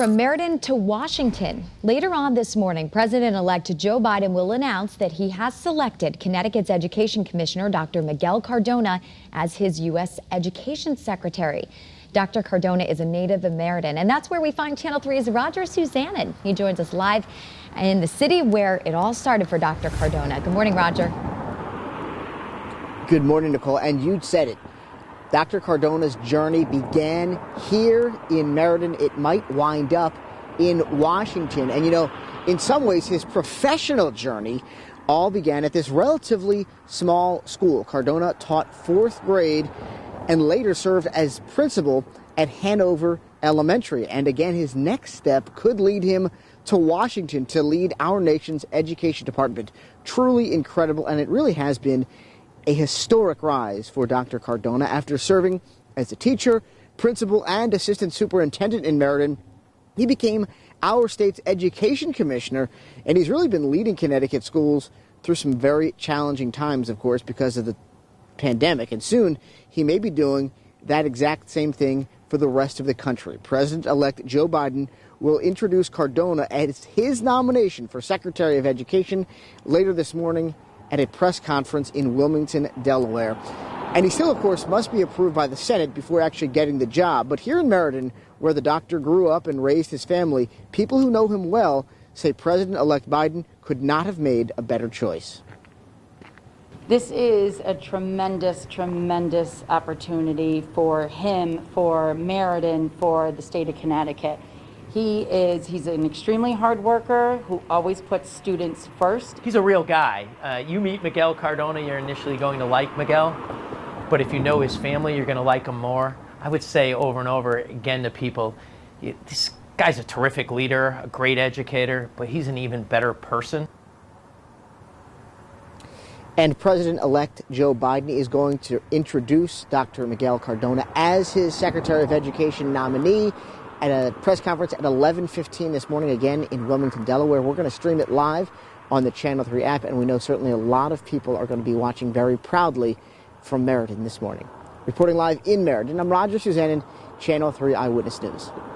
From Meriden to Washington. Later on this morning, President-elect Joe Biden will announce that he has selected Connecticut's Education Commissioner, Dr. Miguel Cardona, as his U.S. Education Secretary. Dr. Cardona is a native of Meriden, and that's where we find Channel 3's Roger Suzanin. He joins us live in the city where it all started for Dr. Cardona. Good morning, Roger. Good morning, Nicole. And you said it. Dr. Cardona's journey began here in Meriden. It might wind up in Washington. And, you know, in some ways, his professional journey all began at this relatively small school. Cardona taught fourth grade and later served as principal at Hanover Elementary. And again, his next step could lead him to Washington to lead our nation's education department. Truly incredible, and it really has been a historic rise for Dr. Cardona. After serving as a teacher, principal, and assistant superintendent in Meriden, he became our state's education commissioner, and he's really been leading Connecticut schools through some very challenging times, of course, because of the pandemic. And soon, he may be doing that exact same thing for the rest of the country. President-elect Joe Biden will introduce Cardona as his nomination for Secretary of Education later this morning at a press conference in Wilmington, Delaware. And he still, of course, must be approved by the Senate before actually getting the job. But here in Meriden, where the doctor grew up and raised his family, people who know him well say President-elect Biden could not have made a better choice. This is a tremendous, tremendous opportunity for him, for Meriden, for the state of Connecticut. He's an extremely hard worker who always puts students first. He's a real guy. You meet Miguel Cardona, you're initially going to like Miguel, but if you know his family, you're going to like him more. I would say over and over again to people, this guy's a terrific leader, a great educator, but he's an even better person. And President-elect Joe Biden is going to introduce Dr. Miguel Cardona as his Secretary of Education nominee at a press conference at 11:15 this morning, again in Wilmington, Delaware. We're going to stream it live on the Channel 3 app, and we know certainly a lot of people are going to be watching very proudly from Meriden this morning. Reporting live in Meriden, I'm Roger Suzanin, Channel 3 Eyewitness News.